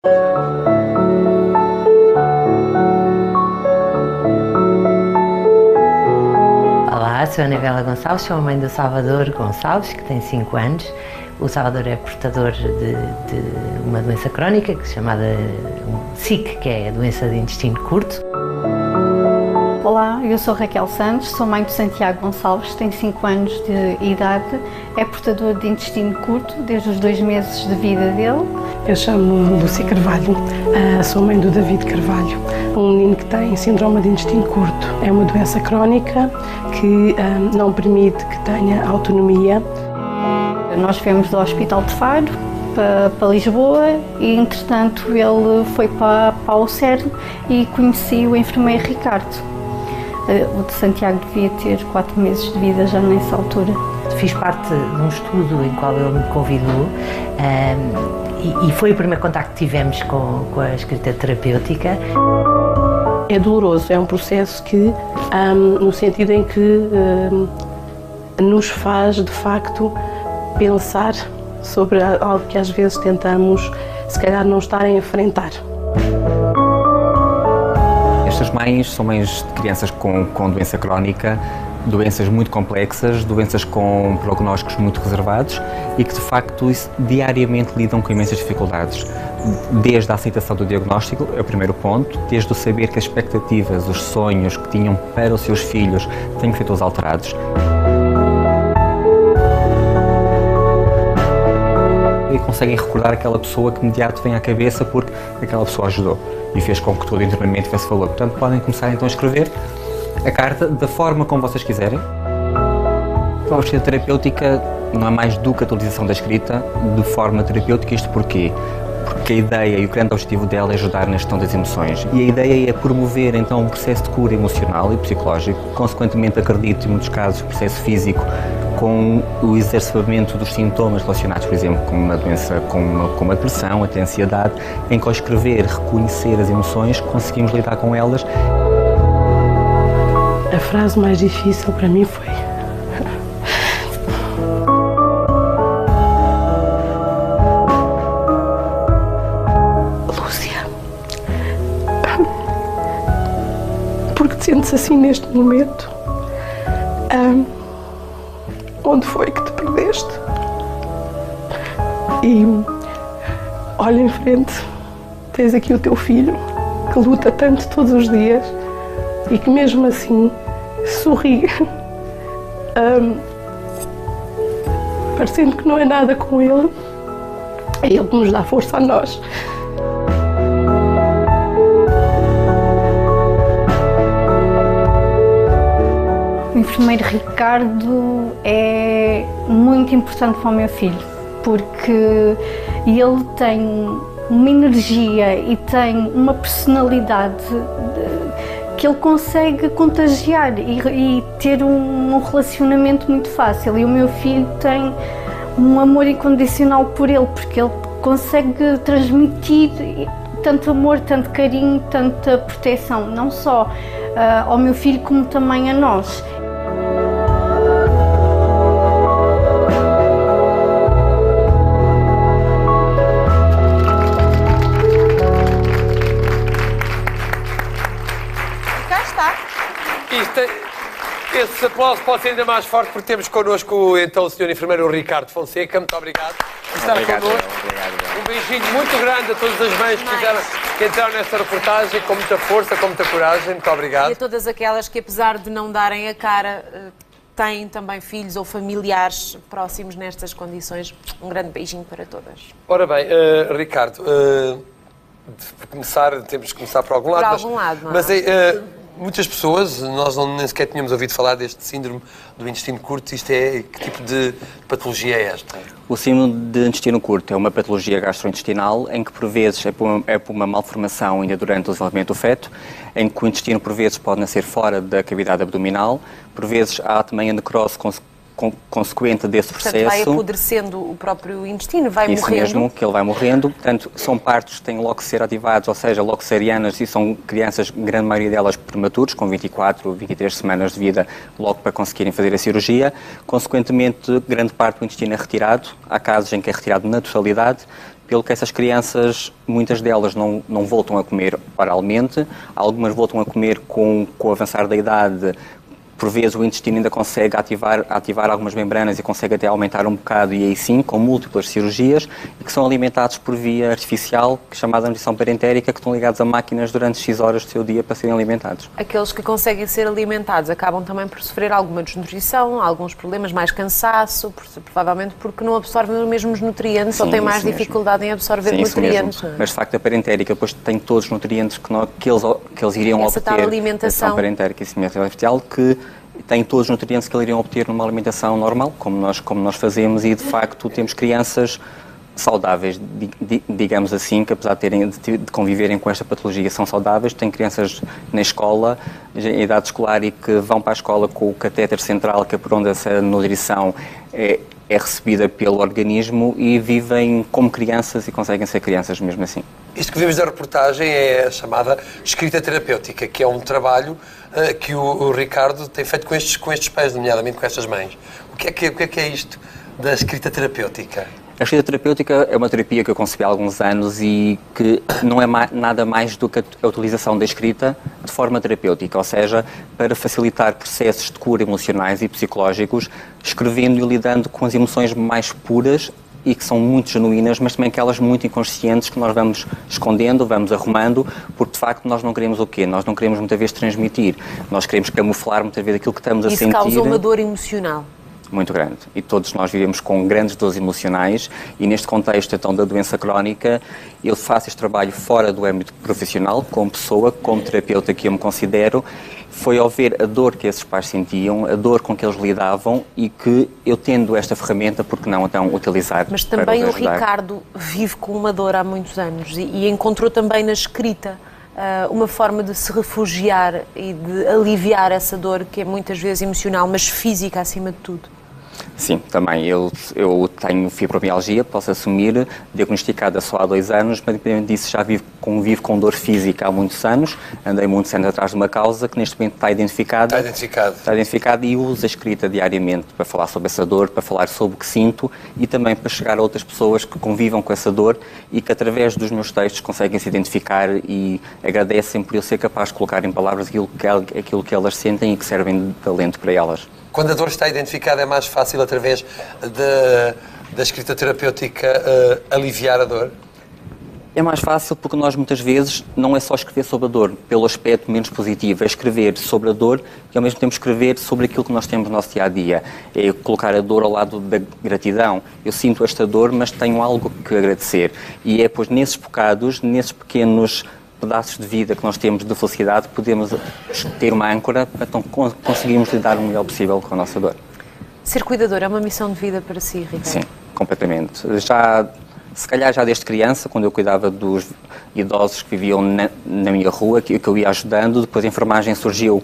Olá, sou a Anabela Gonçalves, sou a mãe do Salvador Gonçalves, que tem 5 anos. O Salvador é portador de uma doença crónica chamada SIC, que é a doença de intestino curto. Olá, eu sou Raquel Santos, sou mãe do Santiago Gonçalves, tem 5 anos de idade, é portador de intestino curto desde os 2 meses de vida dele. Eu chamo Lúcia Carvalho, sou mãe do David Carvalho, um menino que tem síndrome de intestino curto. É uma doença crónica que não permite que tenha autonomia. Nós viemos do Hospital de Faro para Lisboa e, entretanto, ele foi para o CERN e conheci o enfermeiro Ricardo. O de Santiago devia ter 4 meses de vida já nessa altura. Fiz parte de um estudo em qual ele me convidou e foi o primeiro contacto que tivemos com a escrita terapêutica. É doloroso, é um processo que, no sentido em que nos faz, de facto, pensar sobre algo que às vezes tentamos, se calhar, não estar a enfrentar. Estas mães são mães de crianças com doença crónica, doenças muito complexas, doenças com prognósticos muito reservados e que, de facto, diariamente lidam com imensas dificuldades. Desde a aceitação do diagnóstico, é o primeiro ponto, desde o saber que as expectativas, os sonhos que tinham para os seus filhos têm que ser todos alterados. E conseguem recordar aquela pessoa que de imediato vem à cabeça porque aquela pessoa ajudou e fez com que todo internamente tivesse valor. Portanto, podem começar então a escrever a carta da forma como vocês quiserem. Então, a escrita terapêutica não é mais do que a atualização da escrita de forma terapêutica. Isto porquê? Porque a ideia e o grande objetivo dela é ajudar na gestão das emoções. E a ideia é promover então um processo de cura emocional e psicológico. Consequentemente, acredito, em muitos casos, o processo físico com o exacerbamento dos sintomas relacionados, por exemplo, com uma doença como a depressão, a ansiedade, em que ao escrever, reconhecer as emoções, conseguimos lidar com elas. A frase mais difícil para mim foi: Lúcia, porque te sentes assim neste momento? Onde foi que te perdeste? E olha em frente, tens aqui o teu filho que luta tanto todos os dias e que mesmo assim sorri, parecendo que não é nada com ele. É ele que nos dá força a nós. O enfermeiro Ricardo é muito importante para o meu filho, porque ele tem uma energia e tem uma personalidade que ele consegue contagiar e ter um relacionamento muito fácil. E o meu filho tem um amor incondicional por ele, porque ele consegue transmitir tanto amor, tanto carinho, tanta proteção, não só ao meu filho como também a nós. Esse aplauso pode ser ainda mais forte porque temos connosco então o Sr. Enfermeiro Ricardo Fonseca. Muito obrigado por estar connosco. Um beijinho muito grande a todas as mães que entraram nesta reportagem com muita força, com muita coragem. Muito obrigado. E a todas aquelas que, apesar de não darem a cara, têm também filhos ou familiares próximos nestas condições. Um grande beijinho para todas. Ora bem, Ricardo, temos de começar por algum lado. Por algum lado, não é? Mas muitas pessoas, nós nem sequer tínhamos ouvido falar deste síndrome do intestino curto. Que tipo de patologia é esta? O síndrome de intestino curto é uma patologia gastrointestinal em que, por vezes, é por uma malformação ainda durante o desenvolvimento do feto, em que o intestino, por vezes, pode nascer fora da cavidade abdominal, por vezes há também a necrose consequente desse processo. Portanto, vai apodrecendo o próprio intestino, vai morrendo. Isso mesmo, que ele vai morrendo. Portanto, são partos que têm logo que ser ativados, ou seja, logo cesarianas, e são crianças, grande maioria delas prematuros, com 24, 23 semanas de vida, logo para conseguirem fazer a cirurgia. Consequentemente, grande parte do intestino é retirado. Há casos em que é retirado na totalidade. pelo que essas crianças, muitas delas não voltam a comer oralmente, algumas voltam a comer com o avançar da idade. Por vezes o intestino ainda consegue ativar algumas membranas e consegue até aumentar um bocado, e aí sim, com múltiplas cirurgias, e que são alimentados por via artificial, chamada nutrição parentérica, que estão ligados a máquinas durante X horas do seu dia para serem alimentados. Aqueles que conseguem ser alimentados acabam também por sofrer alguma desnutrição, alguns problemas, mais cansaço, provavelmente porque não absorvem os mesmos nutrientes, Sim, ou têm mais mesmo. dificuldade em absorver Sim, isso nutrientes. mesmo. Mas de facto a parentérica depois tem todos os nutrientes que eles iriam Essa tal obter. alimentação. A parentérica, isso mesmo, artificial, que tem todos os nutrientes que eles iriam obter numa alimentação normal, como nós fazemos, e de facto temos crianças saudáveis, digamos assim, que apesar de conviverem com esta patologia, são saudáveis. Tem crianças na escola, em idade escolar, e que vão para a escola com o catéter central, que é por onde essa nutrição é recebida pelo organismo, e vivem como crianças e conseguem ser crianças mesmo assim. Isto que vimos da reportagem é a chamada escrita terapêutica, que é um trabalho que o Ricardo tem feito com estes pais, nomeadamente com estas mães. O que é isto da escrita terapêutica? A escrita terapêutica é uma terapia que eu concebi há alguns anos e que não é nada mais do que a utilização da escrita de forma terapêutica, ou seja, para facilitar processos de cura emocionais e psicológicos, escrevendo e lidando com as emoções mais puras e que são muito genuínas, mas também aquelas muito inconscientes que nós vamos escondendo, vamos arrumando, porque de facto nós não queremos o quê? Nós não queremos muitas vezes transmitir, nós queremos camuflar muitas vezes aquilo que estamos a sentir. Isso causa uma dor emocional. Muito grande. E todos nós vivemos com grandes dores emocionais, e neste contexto então da doença crónica, eu faço este trabalho fora do âmbito profissional, como pessoa, como terapeuta que eu me considero. Foi ao ver a dor que esses pais sentiam, a dor com que eles lidavam, e que eu, tendo esta ferramenta, por que não então utilizar? Mas também o Ricardo vive com uma dor há muitos anos e encontrou também na escrita uma forma de se refugiar e de aliviar essa dor que é muitas vezes emocional, mas física acima de tudo. Sim, também. Eu tenho fibromialgia, posso assumir, diagnosticada só há 2 anos, mas independente disso já convivo com dor física há muitos anos. Andei muitos anos atrás de uma causa que neste momento está identificada. Está identificada, e uso a escrita diariamente para falar sobre essa dor, para falar sobre o que sinto, e também para chegar a outras pessoas que convivam com essa dor e que através dos meus textos conseguem se identificar e agradecem por eu ser capaz de colocar em palavras aquilo que elas sentem e que servem de alento para elas. Quando a dor está identificada, é mais fácil, através da escrita terapêutica, aliviar a dor? É mais fácil porque nós muitas vezes não é só escrever sobre a dor pelo aspecto menos positivo, é escrever sobre a dor e ao mesmo tempo escrever sobre aquilo que nós temos no nosso dia-a-dia. É colocar a dor ao lado da gratidão. Eu sinto esta dor, mas tenho algo que agradecer. E é pois nesses bocados, nesses pequenos pedaços de vida que nós temos de felicidade, podemos ter uma âncora, então conseguimos lidar o melhor possível com a nossa dor. Ser cuidador é uma missão de vida para si, Ricardo? Sim, completamente. Se calhar já desde criança, quando eu cuidava dos idosos que viviam na minha rua, que eu ia ajudando, depois a enfermagem surgiu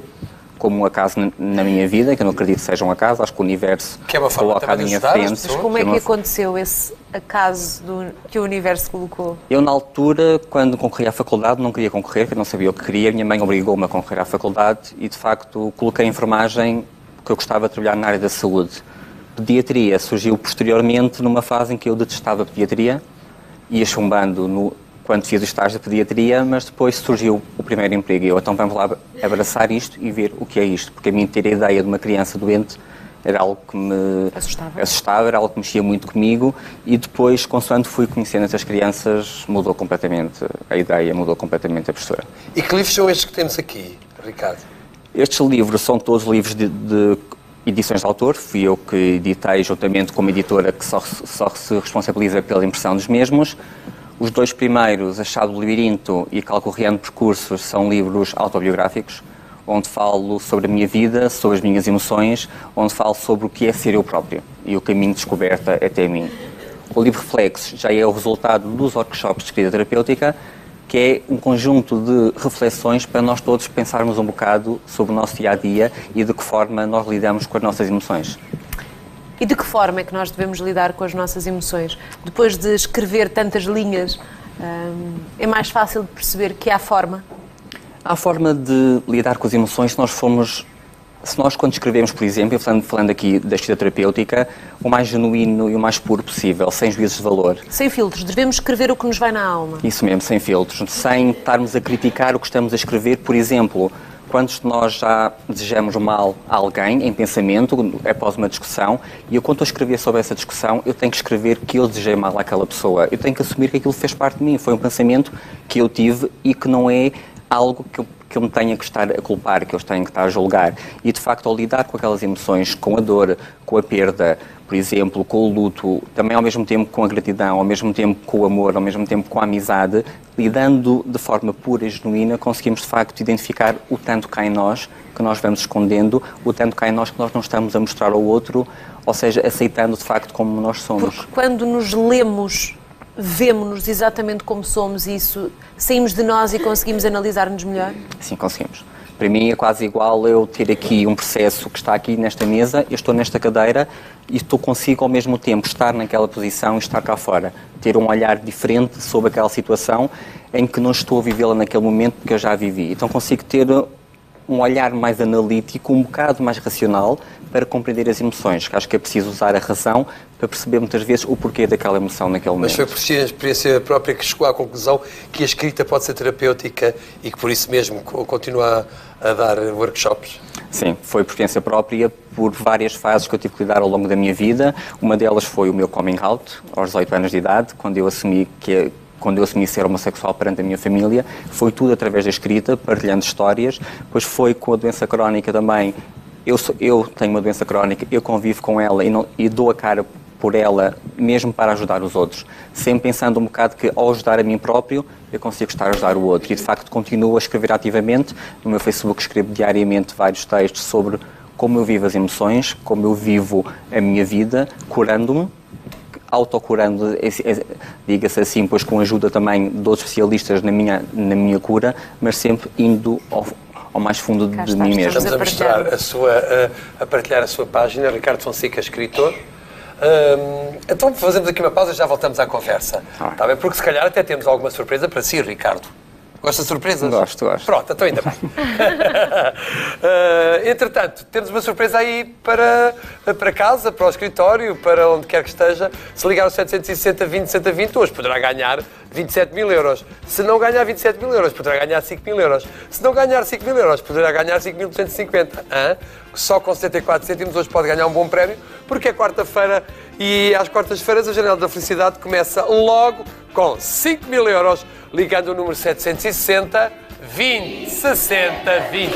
como um acaso na minha vida, que eu não acredito que seja um acaso, acho que o universo coloca à minha frente. Mas como é que aconteceu esse acaso que o universo colocou? Eu, na altura, quando concorri à faculdade, não queria concorrer, porque eu não sabia o que queria. Minha mãe obrigou-me a concorrer à faculdade e, de facto, coloquei a enfermagem porque eu gostava de trabalhar na área da saúde. Pediatria surgiu posteriormente numa fase em que eu detestava pediatria, ia chumbando quando fiz o estágio de pediatria, mas depois surgiu o primeiro emprego e eu, então vamos lá abraçar isto e ver o que é isto, porque a mim ter a ideia de uma criança doente era algo que me assustava, era algo que mexia muito comigo, e depois, consoante fui conhecendo essas crianças, mudou completamente a ideia, mudou completamente a postura. E que livros são estes que temos aqui, Ricardo? Estes livros são todos livros de edições de autor, fui eu que editei juntamente com uma editora que só se responsabiliza pela impressão dos mesmos. Os 2 primeiros, A Chave do Labirinto e Calcorreando Percursos, são livros autobiográficos, onde falo sobre a minha vida, sobre as minhas emoções, onde falo sobre o que é ser eu próprio e o caminho de descoberta até mim. O livro Reflexos já é o resultado dos workshops de escrita terapêutica, que é um conjunto de reflexões para nós todos pensarmos um bocado sobre o nosso dia-a-dia e de que forma nós lidamos com as nossas emoções. E de que forma é que nós devemos lidar com as nossas emoções? Depois de escrever tantas linhas, é mais fácil de perceber que há forma? Há forma de lidar com as emoções se nós formos Se nós, quando escrevemos, por exemplo, falando aqui da escrita terapêutica, o mais genuíno e o mais puro possível, sem juízos de valor. Sem filtros, devemos escrever o que nos vai na alma. Isso mesmo, sem filtros, sem estarmos a criticar o que estamos a escrever. Por exemplo, quantos de nós já desejamos mal a alguém em pensamento, após uma discussão, e eu, quando estou a escrever sobre essa discussão, eu tenho que escrever que eu desejei mal àquela pessoa. Eu tenho que assumir que aquilo fez parte de mim, foi um pensamento que eu tive e que não é algo que eu me tenha que estar a culpar, que eu tenha que estar a julgar. E, de facto, ao lidar com aquelas emoções, com a dor, com a perda, por exemplo, com o luto, também ao mesmo tempo com a gratidão, ao mesmo tempo com o amor, ao mesmo tempo com a amizade, lidando de forma pura e genuína, conseguimos, de facto, identificar o tanto cá em nós, que nós vamos escondendo, o tanto cá em nós que nós não estamos a mostrar ao outro, ou seja, aceitando, de facto, como nós somos. Porque quando nos lemos, vemo-nos exatamente como somos e isso, saímos de nós e conseguimos analisar-nos melhor? Sim, conseguimos. Para mim é quase igual eu ter aqui um processo que está aqui nesta mesa, eu estou nesta cadeira e consigo ao mesmo tempo estar naquela posição e estar cá fora. Ter um olhar diferente sobre aquela situação em que não estou a vivê-la naquele momento que eu já vivi. Então consigo ter um olhar mais analítico, um bocado mais racional para compreender as emoções, que acho que é preciso usar a razão para perceber muitas vezes o porquê daquela emoção naquele momento. Mas foi por si a experiência própria que chegou à conclusão que a escrita pode ser terapêutica e que por isso mesmo continua a dar workshops? Sim, foi por experiência própria, por várias fases que eu tive que lidar ao longo da minha vida. Uma delas foi o meu coming out, aos 18 anos de idade, quando eu assumi ser homossexual perante a minha família. Foi tudo através da escrita, partilhando histórias. Depois foi com a doença crónica também. Eu tenho uma doença crónica, eu convivo com ela e dou a cara por ela, mesmo para ajudar os outros. Sempre pensando um bocado que, ao ajudar a mim próprio, eu consigo estar a ajudar o outro. E, de facto, continuo a escrever ativamente. No meu Facebook escrevo diariamente vários textos sobre como eu vivo as emoções, como eu vivo a minha vida, curando-me, autocurando, diga-se assim, pois com a ajuda também de outros especialistas na minha cura, mas sempre indo ao mais fundo de mim mesmo. Estamos a mostrar a partilhar a sua página, Ricardo Fonseca, escritor. Então fazemos aqui uma pausa e já voltamos à conversa. Está bem? Porque se calhar até temos alguma surpresa para si, Ricardo. Gosta de surpresas? Gosto. Pronto, então ainda bem. Entretanto, temos uma surpresa aí para casa, para o escritório, para onde quer que esteja. Se ligar ao 760 20 120, hoje poderá ganhar 27 mil euros. Se não ganhar 27 mil euros, poderá ganhar 5 mil euros. Se não ganhar 5 mil euros, poderá ganhar 5.250. Só com 74 cêntimos hoje pode ganhar um bom prémio, porque é quarta-feira e às quartas-feiras a Janela da Felicidade começa logo com 5 mil euros, ligando o número 760 20 60 20.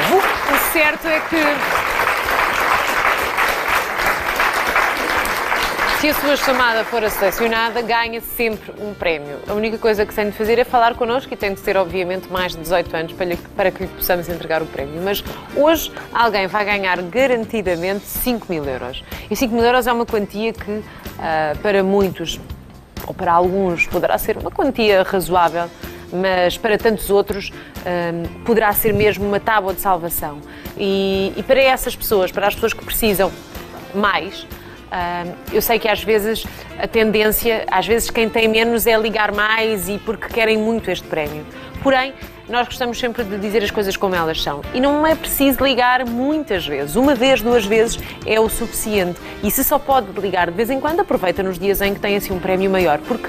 O certo é que se a sua chamada for selecionada, ganha sempre um prémio. A única coisa que tem de fazer é falar connosco e tem de ter, obviamente, mais de 18 anos para que lhe possamos entregar o prémio. Mas hoje alguém vai ganhar garantidamente 5 mil euros. E 5 mil euros é uma quantia que, para muitos, ou para alguns, poderá ser uma quantia razoável, mas para tantos outros poderá ser mesmo uma tábua de salvação. E para essas pessoas, para as pessoas que precisam mais, eu sei que às vezes a tendência, às vezes quem tem menos é ligar mais e porque querem muito este prémio. Porém, nós gostamos sempre de dizer as coisas como elas são. E não é preciso ligar muitas vezes. Uma vez, duas vezes é o suficiente. E se só pode ligar de vez em quando, aproveita nos dias em que tem assim um prémio maior. Porque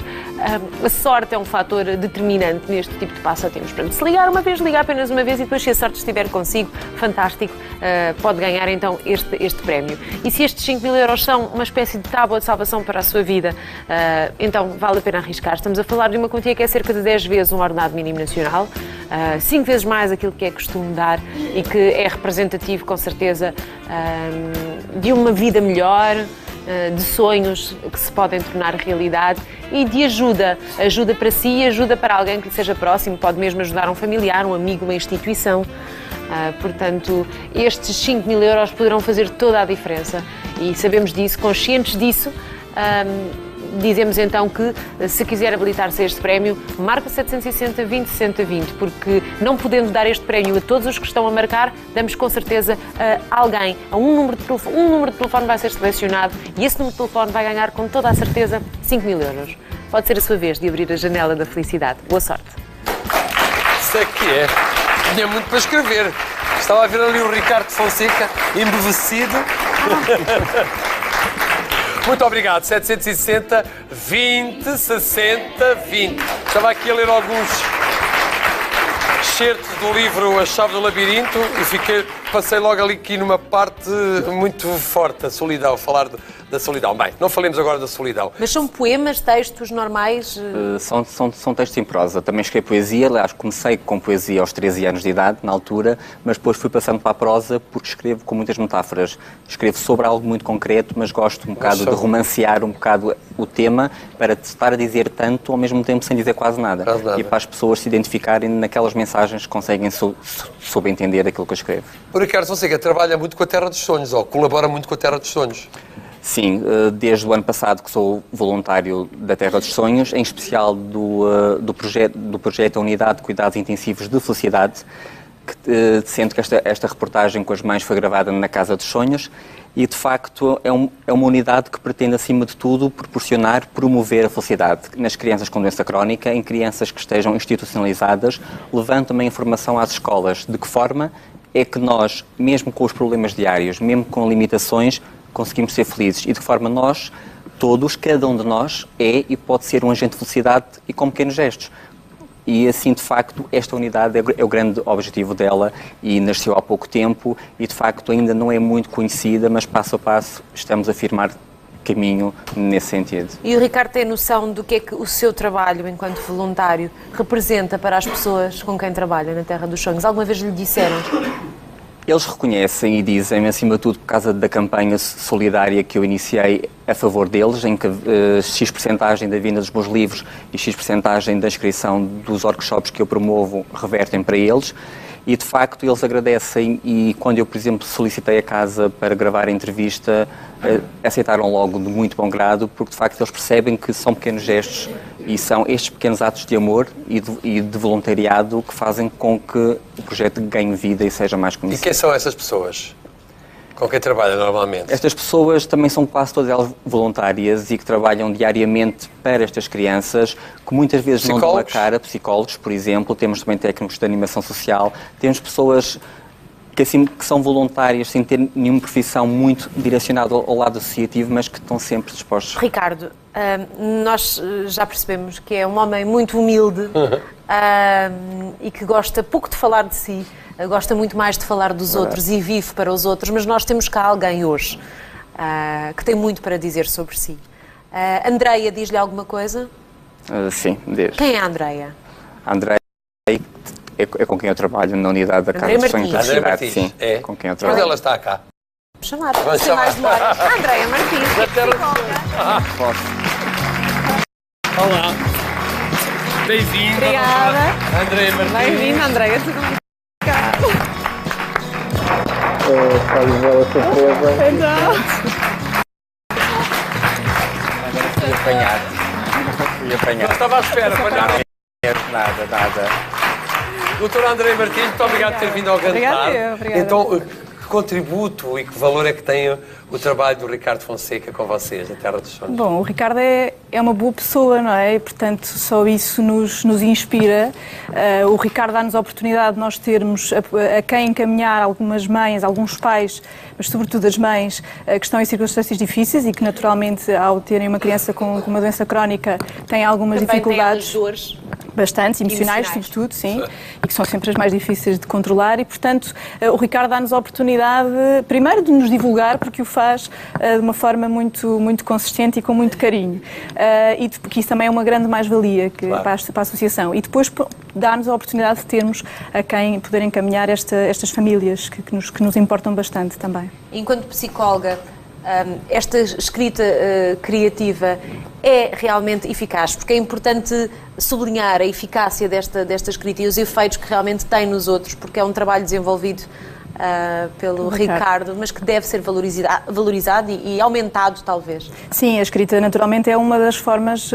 a sorte é um fator determinante neste tipo de passatempos. Portanto, se ligar uma vez, ligar apenas uma vez e depois, se a sorte estiver consigo, fantástico, pode ganhar então este prémio. E se estes 5 mil euros são uma espécie de tábua de salvação para a sua vida, então vale a pena arriscar. Estamos a falar de uma quantia que é cerca de 10 vezes um ordenado mínimo nacional. 5 vezes mais aquilo que é costume dar e que é representativo, com certeza, de uma vida melhor, de sonhos que se podem tornar realidade e de ajuda para si e ajuda para alguém que lhe seja próximo, pode mesmo ajudar um familiar, um amigo, uma instituição. Portanto, estes 5 mil euros poderão fazer toda a diferença e sabemos disso, conscientes disso. Dizemos então que, se quiser habilitar-se a este prémio, marca 760 20 60 20, porque não podendo dar este prémio a todos os que estão a marcar, damos com certeza a alguém, a um número de telefone vai ser selecionado e esse número de telefone vai ganhar com toda a certeza 5 mil euros. Pode ser a sua vez de abrir a janela da felicidade. Boa sorte. Isso é que é. Tinha muito para escrever. Estava a ver ali o Ricardo Fonseca, embevecido. Muito obrigado. 760, 20, 60, 20. Estava aqui a ler alguns excertos do livro A Chave do Labirinto e passei logo ali aqui numa parte muito forte, a solidão, falar da solidão. Bem, não falemos agora da solidão. Mas são poemas, textos normais? São textos em prosa. Também escrevo poesia. Aliás, comecei com poesia aos 13 anos de idade, na altura, mas depois fui passando para a prosa porque escrevo com muitas metáforas. Escrevo sobre algo muito concreto, mas gosto um bocado de romancear um bocado o tema para estar a dizer tanto, ao mesmo tempo sem dizer quase nada. E para as pessoas se identificarem naquelas mensagens que conseguem subentender aquilo que eu escrevo. O Ricardo Fonseca trabalha muito com a Terra dos Sonhos, ou colabora muito com a Terra dos Sonhos. Sim, desde o ano passado que sou voluntário da Terra dos Sonhos, em especial do projeto Unidade de Cuidados Intensivos de Felicidade, sendo que esta reportagem com as mães foi gravada na Casa dos Sonhos e, de facto, é uma unidade que pretende, acima de tudo, promover a felicidade nas crianças com doença crónica, em crianças que estejam institucionalizadas, levando também informação às escolas. De que forma é que nós, mesmo com os problemas diários, mesmo com limitações, conseguimos ser felizes e de que forma nós, todos, cada um de nós, é e pode ser um agente de felicidade e com pequenos gestos. E assim, de facto, esta unidade é o grande objetivo dela e nasceu há pouco tempo e, de facto, ainda não é muito conhecida, mas passo a passo estamos a firmar caminho nesse sentido. E o Ricardo tem noção do que é que o seu trabalho enquanto voluntário representa para as pessoas com quem trabalha na Terra dos Sonhos? Alguma vez lhe disseram? Eles reconhecem e dizem, acima de tudo, por causa da campanha solidária que eu iniciei a favor deles, em que X% da venda dos meus livros e X% da inscrição dos workshops que eu promovo revertem para eles. E, de facto, eles agradecem e quando eu, por exemplo, solicitei a casa para gravar a entrevista, aceitaram logo de muito bom grado, porque, de facto, eles percebem que são pequenos gestos e são estes pequenos atos de amor e de voluntariado que fazem com que o projeto ganhe vida e seja mais conhecido. E quem são essas pessoas com quem trabalha normalmente? Estas pessoas também são quase todas elas voluntárias e que trabalham diariamente para estas crianças, que muitas vezes não dão a cara, psicólogos, por exemplo, temos também técnicos de animação social, temos pessoas que são voluntárias sem ter nenhuma profissão muito direcionada ao lado associativo, mas que estão sempre dispostos. Ricardo, nós já percebemos que é um homem muito humilde e que gosta pouco de falar de si, gosta muito mais de falar dos outros e vive para os outros, mas nós temos cá alguém hoje que tem muito para dizer sobre si. Andreia diz-lhe alguma coisa? Sim, diz. Quem é a Andreia? A Andreia é com quem eu trabalho na unidade da Casa dos Sonhos da cidade. Sim, é com quem eu trabalho. Mas ela está cá. Chamar, sem mais demora. Andreia Martins, que é psicóloga. Olá. Bem-vinda. Obrigada. Andreia Martins. Bem-vinda, Andreia. Tudo bem? Fui apanhado. Não estava à espera, para nada. Nada. Doutora Andreia Martins, muito obrigado por ter vindo ao Grande Bar. Obrigada. Então, que contributo e que valor é que tem o trabalho do Ricardo Fonseca com vocês, na Terra dos Sonhos? Bom, o Ricardo é uma boa pessoa, não é? E, portanto, só isso nos inspira. O Ricardo dá-nos a oportunidade de nós termos a quem encaminhar algumas mães, alguns pais, mas sobretudo as mães, que estão em circunstâncias difíceis e que, naturalmente, ao terem uma criança com uma doença crónica, têm algumas também dificuldades. Têm dores. Bastante, emocionais, sobretudo, sim, e que são sempre as mais difíceis de controlar e, portanto, o Ricardo dá-nos a oportunidade, primeiro, de nos divulgar, porque o faz de uma forma muito consistente e com muito carinho, e que isso também é uma grande mais-valia claro. para a associação, e depois dá-nos a oportunidade de termos a quem poder encaminhar estas famílias que nos importam bastante também. Enquanto psicóloga, esta escrita criativa é realmente eficaz, porque é importante sublinhar a eficácia desta escrita e os efeitos que realmente tem nos outros, porque é um trabalho desenvolvido pelo Ricardo, mas que deve ser valorizado e aumentado, talvez. Sim, a escrita naturalmente é uma das formas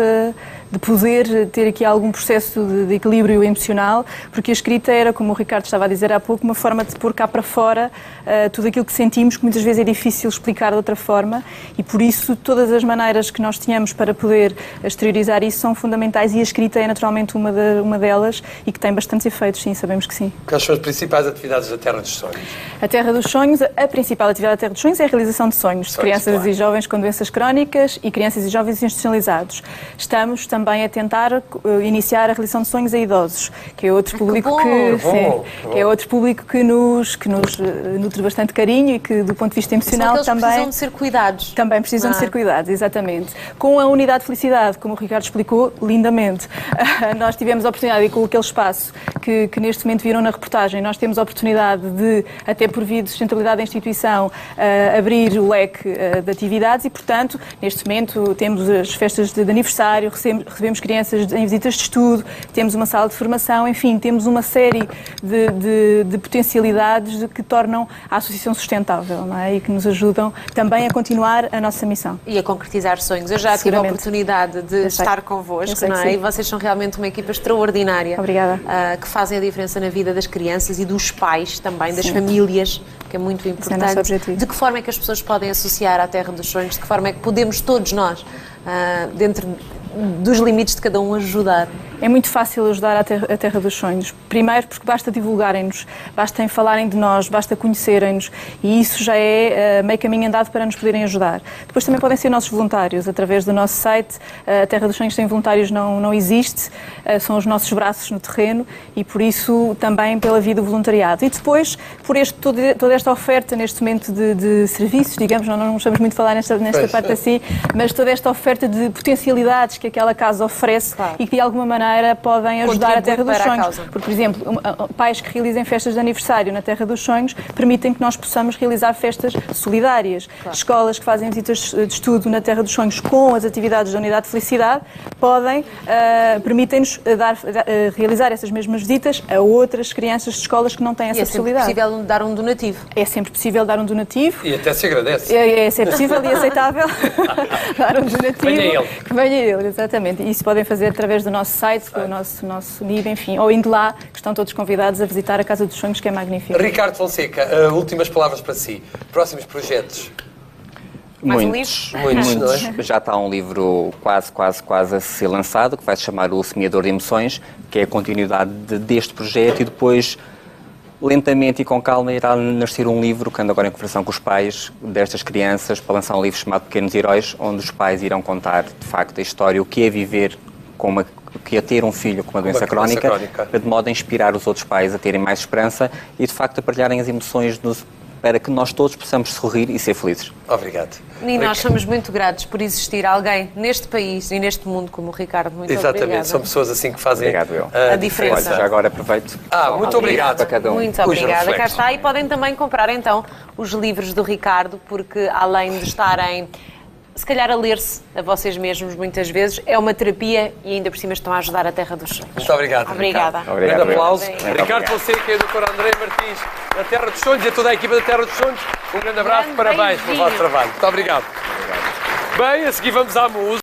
de poder ter aqui algum processo de equilíbrio emocional, porque a escrita era, como o Ricardo estava a dizer há pouco, uma forma de pôr cá para fora tudo aquilo que sentimos, que muitas vezes é difícil explicar de outra forma, e por isso todas as maneiras que nós tínhamos para poder exteriorizar isso são fundamentais, e a escrita é naturalmente uma delas, e que tem bastantes efeitos, sim, sabemos que sim. Quais são as principais atividades da Terra dos Sonhos? A Terra dos Sonhos, a principal atividade da Terra dos Sonhos é a realização de sonhos de crianças e jovens com doenças crónicas e crianças e jovens institucionalizados. Estamos também a tentar iniciar a realização de sonhos a idosos, que é outro público que é outro público que nos nutre bastante carinho e que, do ponto de vista emocional, também precisam de ser cuidados. Também precisam de ser cuidados, exatamente. Com a unidade de felicidade, como o Ricardo explicou lindamente, nós tivemos a oportunidade, e com aquele espaço que neste momento viram na reportagem, nós temos a oportunidade de, até por via de sustentabilidade da instituição, abrir o leque de atividades e, portanto, neste momento temos as festas de aniversário, recebemos crianças em visitas de estudo, temos uma sala de formação, enfim, temos uma série de potencialidades que tornam a associação sustentável, não é? E que nos ajudam também a continuar a nossa missão. E a concretizar sonhos. Eu já tive a oportunidade de estar convosco, não é? E vocês são realmente uma equipa extraordinária. Obrigada. Que fazem a diferença na vida das crianças e dos pais também, das famílias, que é muito importante. Esse é o nosso objetivo. De que forma é que as pessoas podem associar à Terra dos Sonhos? De que forma é que podemos todos nós, dentro dos limites de cada um, ajudar? É muito fácil ajudar a Terra dos Sonhos. Primeiro porque basta divulgarem-nos, basta falarem de nós, basta conhecerem-nos, e isso já é meio caminho andado para nos poderem ajudar. Depois também podem ser nossos voluntários, através do nosso site. A Terra dos Sonhos sem voluntários não existe, são os nossos braços no terreno, e por isso também pela via do voluntariado. E depois, por toda esta oferta neste momento de serviços, digamos, não gostamos muito de falar nesta parte assim, mas toda esta oferta de potencialidades que aquela casa oferece, claro, e que de alguma maneira podem ajudar a Terra dos Sonhos. Porque, por exemplo, pais que realizem festas de aniversário na Terra dos Sonhos permitem que nós possamos realizar festas solidárias. Claro. Escolas que fazem visitas de estudo na Terra dos Sonhos com as atividades da Unidade de Felicidade permitem-nos realizar essas mesmas visitas a outras crianças de escolas que não têm essa possibilidade. É sempre possível dar um donativo. É sempre possível dar um donativo. E até se agradece. É possível e aceitável dar um donativo. Que venha ele, exatamente. E isso podem fazer através do nosso site, com o nosso NIB, enfim, ou indo lá, que estão todos convidados a visitar a Casa dos Sonhos, que é magnífica. Ricardo Fonseca, últimas palavras para si. Próximos projetos? Muitos. Já está um livro quase a ser lançado, que vai se chamar O Semeador de Emoções, que é a continuidade deste projeto, e depois, lentamente e com calma, irá nascer um livro, que ando agora em conversação com os pais destas crianças, para lançar um livro chamado Pequenos Heróis, onde os pais irão contar, de facto, a história, o que é viver que é ter um filho com uma doença crónica, de modo a inspirar os outros pais a terem mais esperança e, de facto, a partilharem as emoções para que nós todos possamos sorrir e ser felizes. Obrigado. E nós somos muito gratos por existir alguém neste país e neste mundo como o Ricardo. Muito obrigada. Exatamente, são pessoas assim que fazem a diferença. Olha, já agora aproveito. Muito obrigado a cada um. Muito obrigada. Cá está. E podem também comprar, então, os livros do Ricardo, porque além de estarem, se calhar, a ler-se a vocês mesmos muitas vezes, é uma terapia e ainda por cima estão a ajudar a Terra dos Sonhos. Muito obrigado. Obrigada. Um grande aplauso. Ricardo Fonseca e o Dr. André Martins da Terra dos Sonhos e a toda a equipa da Terra dos Sonhos. Um grande abraço, parabéns pelo vosso trabalho. Muito obrigado. Bem, a seguir vamos à música.